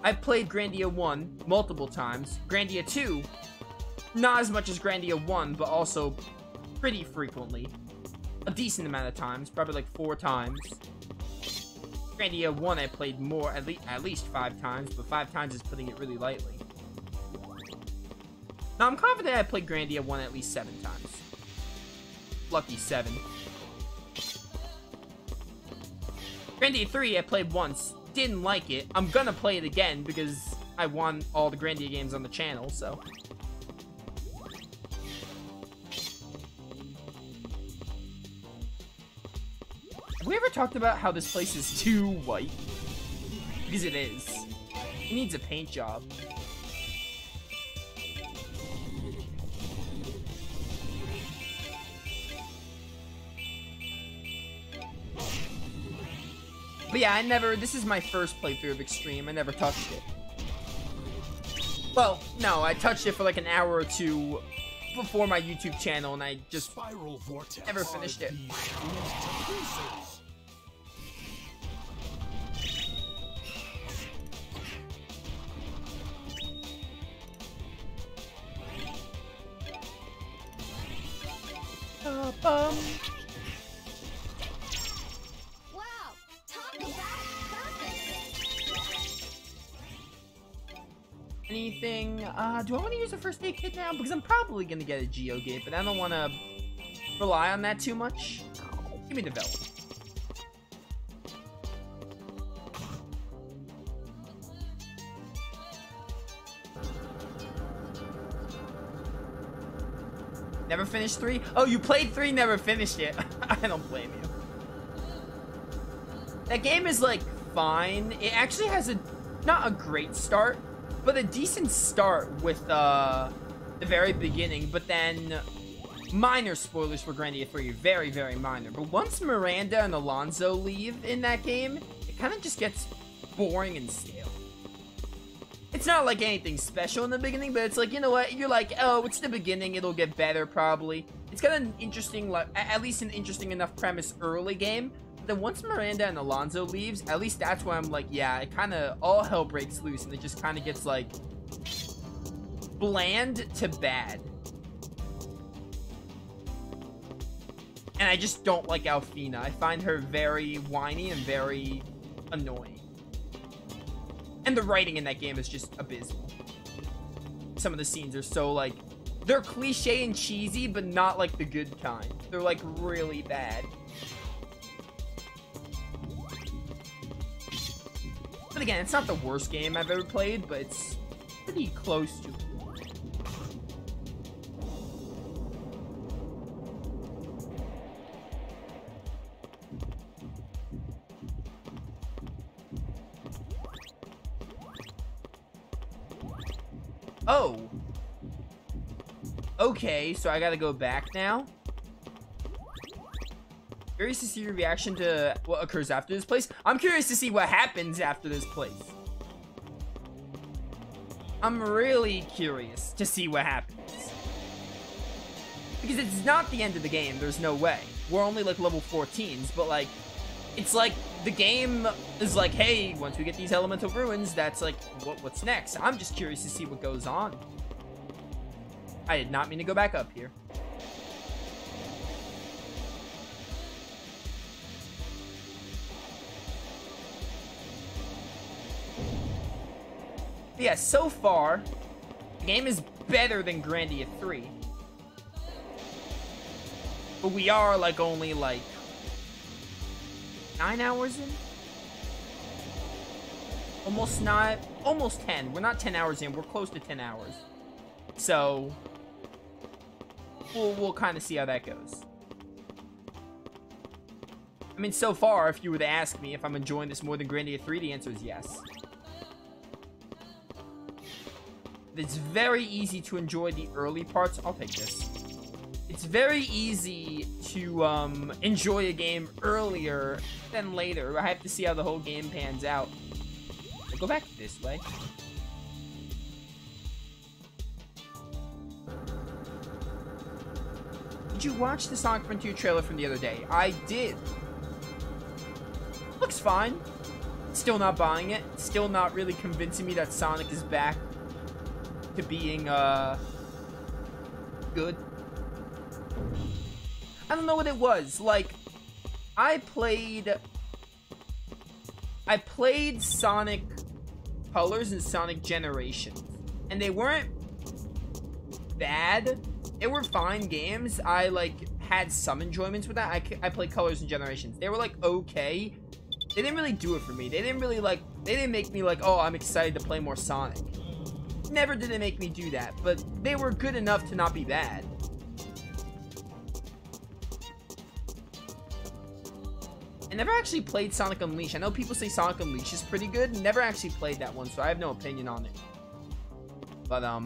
I've played Grandia 1 multiple times. Grandia 2, not as much as Grandia 1, but also pretty frequently. A decent amount of times, probably like 4 times. Grandia 1 I played more, at least 5 times, but 5 times is putting it really lightly. Now, I'm confident I played Grandia 1 at least 7 times. Lucky 7. Grandia 3 I played once. Didn't like it. I'm gonna play it again because I won all the Grandia games on the channel, so. Have we ever talked about how this place is too white? Because it is. It needs a paint job. But yeah, this is my first playthrough of Xtreme. I never touched it. Well, no, I touched it for like an hour or 2 before my YouTube channel, and I just never finished it. Anything, do I want to use a first aid kit now? Because I'm probably going to get a Geo Gate, but I don't want to rely on that too much. Give me Develop. Never finished 3? Oh, you played 3, never finished it. I don't blame you. That game is, like, fine. It actually has not a great start, but a decent start with the very beginning, but then minor spoilers for Grandia 3, very, very minor. But once Miranda and Alonso leave in that game, it kind of just gets boring and stale. It's not like anything special in the beginning, but it's like, you know what, you're like, oh, it's the beginning, it'll get better probably. It's got an interesting, like, at least an interesting enough premise early game. Then once Miranda and Alonso leaves, at least that's when I'm like, yeah, it kind of, all hell breaks loose, and it just kind of gets, like, bland to bad. And I just don't like Alfina. I find her very whiny and very annoying. And the writing in that game is just abysmal. Some of the scenes are so, like, they're cliche and cheesy, but not, like, the good kind. They're, like, really bad. But again, it's not the worst game I've ever played, but it's pretty close to it. Oh. Okay, so I gotta go back now. Curious to see your reaction to what occurs after this place. I'm curious to see what happens after this place. I'm really curious to see what happens. Because it's not the end of the game, there's no way. We're only like level 14s, but like, it's like the game is like, hey, once we get these elemental ruins, that's like, what's next? I'm just curious to see what goes on. I did not mean to go back up here. But yeah, so far, the game is better than Grandia 3. But we are like only like 9 hours in? Almost not, almost 10. We're not 10 hours in, we're close to 10 hours. So, we'll kind of see how that goes. I mean, so far, if you were to ask me if I'm enjoying this more than Grandia 3, the answer is yes. It's very easy to enjoy the early parts. I'll take this. It's very easy to enjoy a game earlier than later. I have to see how the whole game pans out. I'll go back this way. Did you watch the Sonic Frontier trailer from the other day? I did. Looks fine. Still not buying it. Still not really convincing me that Sonic is back to being, good. I don't know what it was. Like, I played Sonic Colors and Sonic Generations, and they weren't bad. They were fine games. I, like, had some enjoyments with that. I played Colors and Generations. They were, like, okay. They didn't really do it for me. They didn't really, like, they didn't make me, like, oh, I'm excited to play more Sonic. Never did it make me do that, but they were good enough to not be bad. I never actually played Sonic Unleashed. I know people say Sonic Unleashed is pretty good. Never actually played that one, so I have no opinion on it. But, I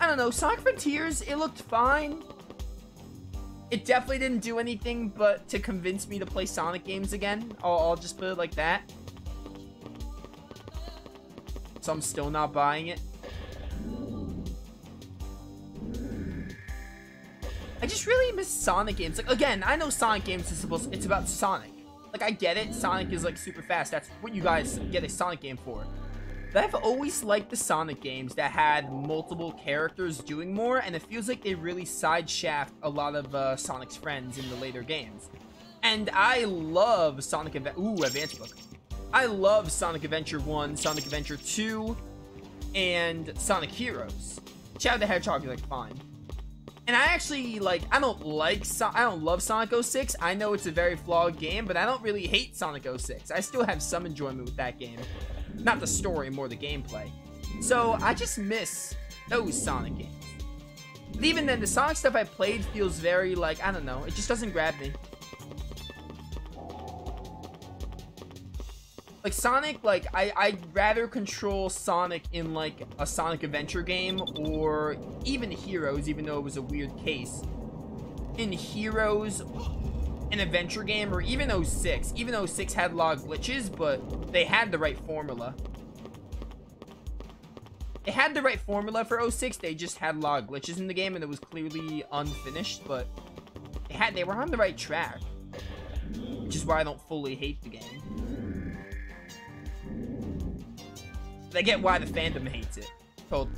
don't know. Sonic Frontiers, it looked fine. It definitely didn't do anything but to convince me to play Sonic games again. I'll just put it like that. So I'm still not buying it. I just really miss Sonic games. Like, again, I know Sonic games is it's about Sonic. Like, I get it. Sonic is, like, super fast. That's what you guys get a Sonic game for. But I've always liked the Sonic games that had multiple characters doing more, and it feels like they really sideshaft a lot of Sonic's friends in the later games. And I love Sonic Advance Book. I love Sonic Adventure 1, Sonic Adventure 2, and Sonic Heroes. Shadow the Hedgehog is, like, fine. And I actually, like, I don't love Sonic 06. I know it's a very flawed game, but I don't really hate Sonic 06. I still have some enjoyment with that game. Not the story, more the gameplay. So, I just miss those Sonic games. But even then, the Sonic stuff I played feels very, like, I don't know. It just doesn't grab me. Like, Sonic, like, I'd rather control Sonic in, like, a Sonic Adventure game, or even Heroes, even though it was a weird case. In Heroes, an adventure game, or even 06. Even 06 had a lot of glitches, but they had the right formula. They had the right formula for 06, they just had a lot of glitches in the game, and it was clearly unfinished, but they were on the right track. Which is why I don't fully hate the game. But I get why the fandom hates it. Totally.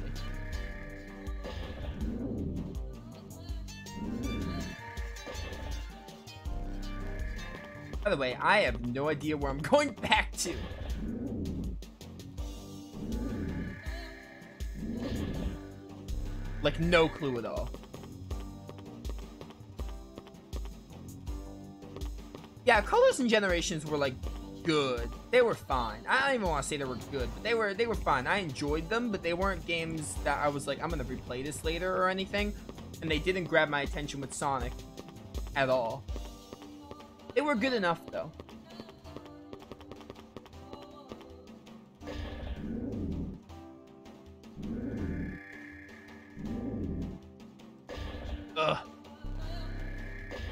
By the way, I have no idea where I'm going back to. Like, no clue at all. Yeah, Colors and Generations were, like, good. They were fine. I don't even want to say they were good, but they were fine. I enjoyed them, but they weren't games that I was like, I'm gonna replay this later or anything. And they didn't grab my attention with Sonic at all. They were good enough, though. Ugh.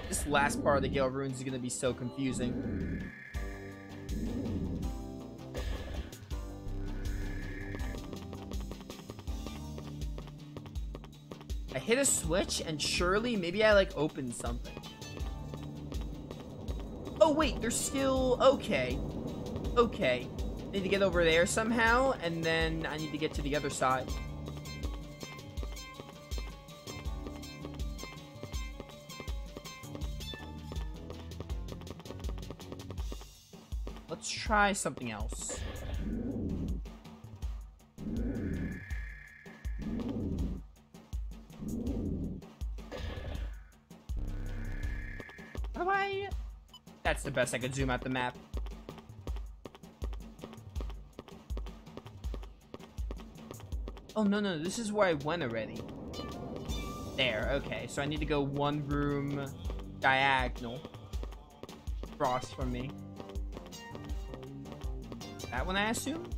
This last part of the Gale Ruins is gonna be so confusing. I hit a switch, and surely, maybe I, like, opened something. Oh, wait, there's still... Okay. Okay. Need to get over there somehow, and then I need to get to the other side. Let's try something else. How do I... That's the best I could zoom out the map. Oh, no, no, this is where I went already. There, okay. So I need to go one room diagonal across from me. That one, I assume?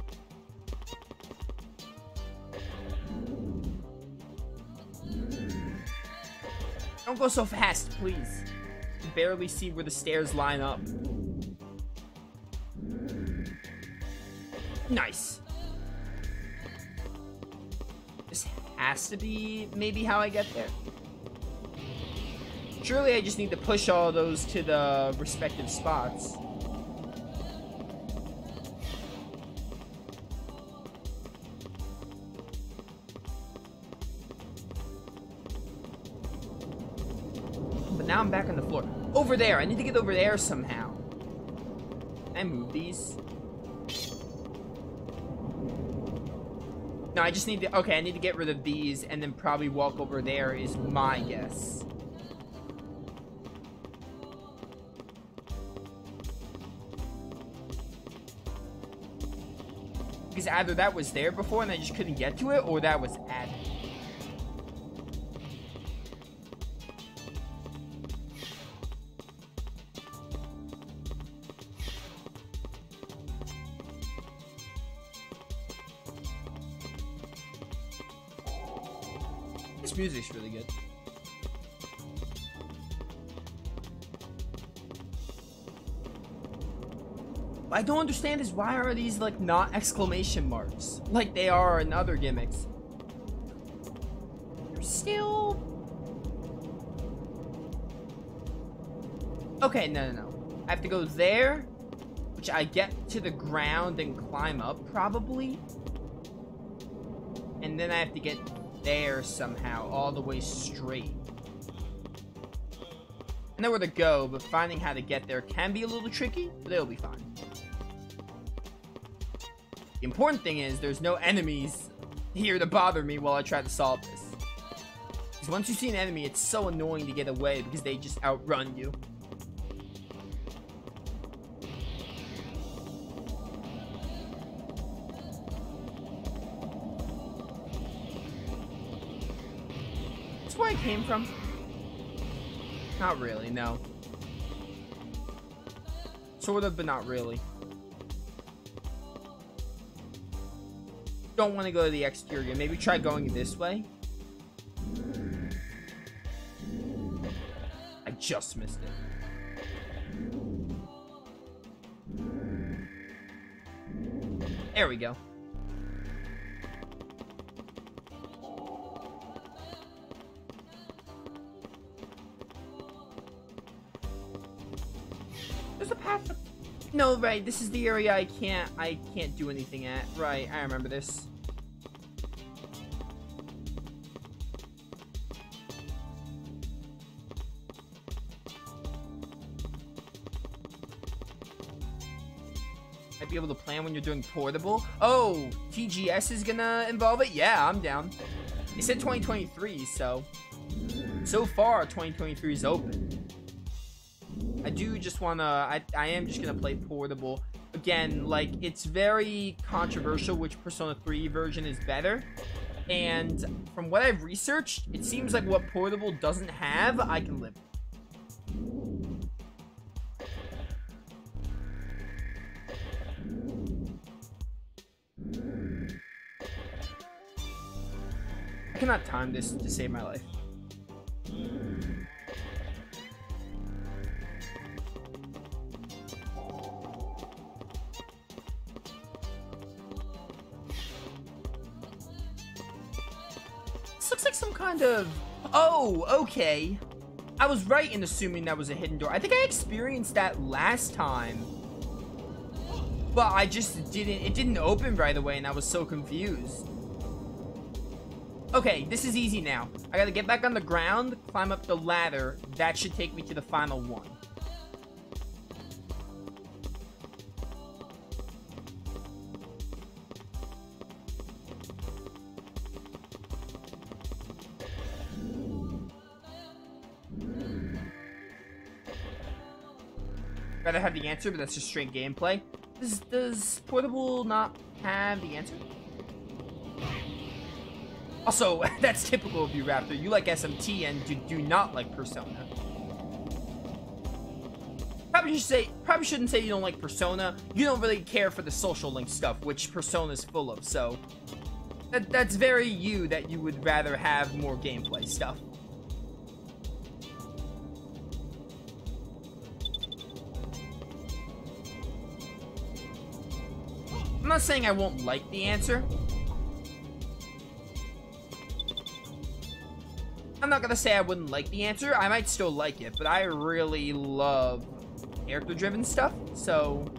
Don't go so fast, please. I can barely see where the stairs line up. Nice. This has to be maybe how I get there. Surely I just need to push all those to the respective spots. But now I'm back on the floor. Over there! I need to get over there somehow. Can I move these? No, I just need to... Okay, I need to get rid of these and then probably walk over there is my guess. Because either that was there before and I just couldn't get to it, or that was added. This music's really good. What I don't understand is why are these like not exclamation marks like they are in other gimmicks? They're still... Okay, no. I have to go there, which I get to the ground and climb up probably. And then I have to get there somehow, all the way straight. I know where to go, but finding how to get there can be a little tricky, but it'll be fine. The important thing is there's no enemies here to bother me while I try to solve this. Because once you see an enemy, it's so annoying to get away because they just outrun you. That's where I came from. Not really, no. Sort of, but not really. Don't want to go to the exterior. Maybe try going this way. I just missed it. There we go. There's a path. No, right. This is the area I can't do anything at. Right, I remember this. Might be able to plan when you're doing portable. Oh, TGS is gonna involve it? Yeah, I'm down. They said 2023, so far 2023 is open. I do just wanna, I am just gonna play portable. Again, like, it's very controversial which Persona 3 version is better. And from what I've researched, it seems like what portable doesn't have, I can live with. I cannot time this to save my life. This looks like some kind of... Oh, okay. I was right in assuming that was a hidden door. I think I experienced that last time. But I just didn't... It didn't open right away and I was so confused. Okay, this is easy now. I gotta get back on the ground, climb up the ladder. That should take me to the final one. Rather have the answer, but that's just straight gameplay. Does Portable not have the answer? Also, that's typical of you, Raptor. You like SMT and you do not like Persona. Probably shouldn't say you don't like Persona. You don't really care for the social link stuff, which Persona's full of, so... That's very you that you would rather have more gameplay stuff. I'm not saying I won't like the answer. I'm not gonna say I wouldn't like the answer. I might still like it, but I really love character-driven stuff, so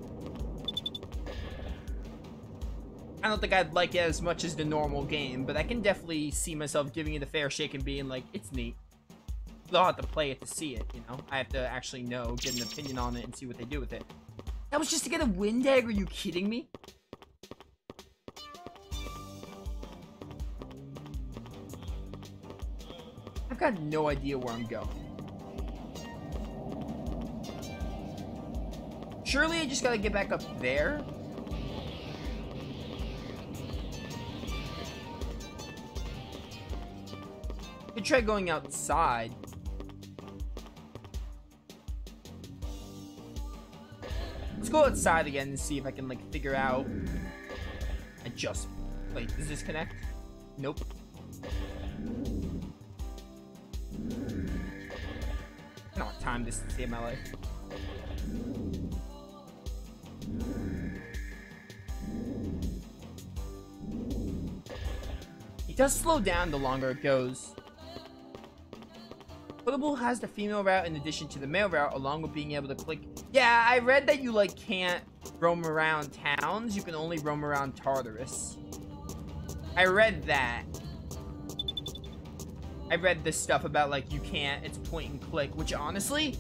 I don't think I'd like it as much as the normal game, but I can definitely see myself giving it a fair shake and being like, it's neat. I'll have to play it to see it, you know? I have to actually know, get an opinion on it, and see what they do with it. That was just to get a wind egg? Are you kidding me? I've got no idea where I'm going. Surely I just gotta get back up there? Could try going outside. Let's go outside again and see if I can, like, figure out... Wait, does this connect? Nope. I don't want time this to save my life. It does slow down the longer it goes. Potable has the female route in addition to the male route, along with being able to click. Yeah, I read that you, like, can't roam around towns. You can only roam around Tartarus. I read that. I read this stuff about, like, you can't, it's point and click, which honestly,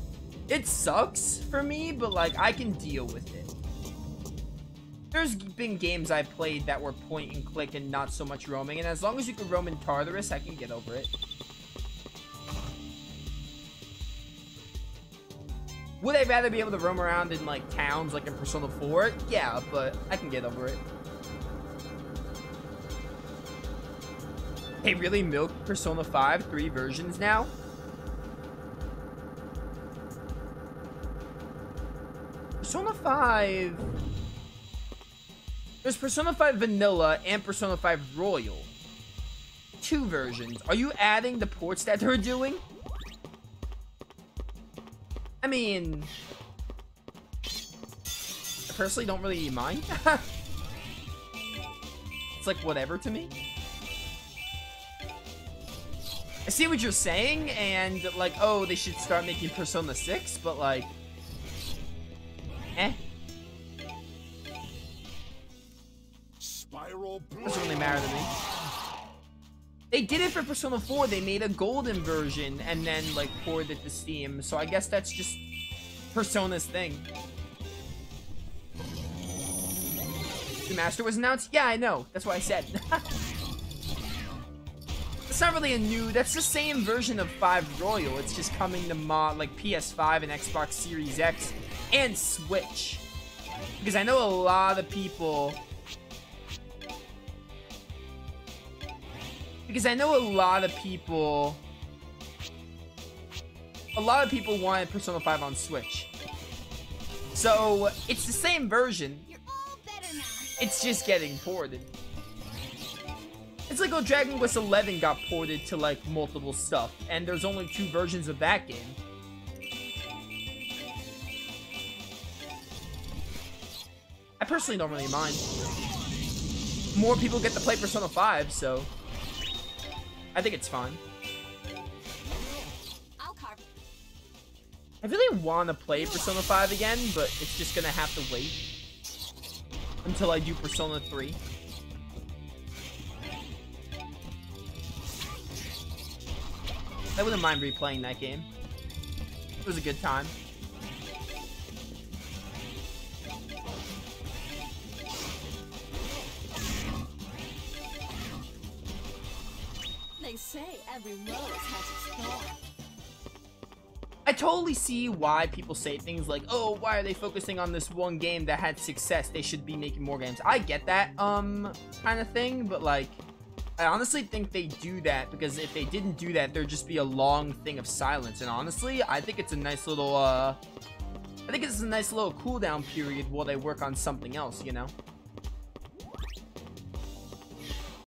it sucks for me, but, like, I can deal with it. There's been games I played that were point and click and not so much roaming, and as long as you can roam in Tartarus, I can get over it. Would I rather be able to roam around in, like, towns, like in Persona 4? Yeah, but I can get over it. They really milked Persona 5 3 versions now? Persona 5... There's Persona 5 Vanilla and Persona 5 Royal. 2 versions. Are you adding the ports that they're doing? I mean... I personally don't really mind. It's like whatever to me. I see what you're saying, and like, oh, they should start making Persona 6, but like... Doesn't really matter to me. They did it for Persona 4. They made a golden version and then, like, poured it to Steam. So I guess that's just Persona's thing. The Master was announced? Yeah, I know. That's what I said. It's not really a new... That's the same version of 5 Royal. It's just coming to like PS5 and Xbox Series X and Switch. Because I know a lot of people... wanted Persona 5 on Switch. So, it's the same version. It's just getting ported. It's like, oh, Dragon Quest 11 got ported to, like, multiple stuff. And there's only 2 versions of that game. I personally don't really mind. More people get to play Persona 5, so... I think it's fine. I really want to play Persona 5 again, but it's just gonna have to wait until I do Persona 3. I wouldn't mind replaying that game. It was a good time. They say every rose has its thorn. I totally see why people say things like, oh, why are they focusing on this one game that had success? They should be making more games. I get that, kind of thing, but, like, I honestly think they do that because if they didn't do that, there'd just be a long thing of silence. And honestly, I think it's a nice little, cooldown period while they work on something else, you know?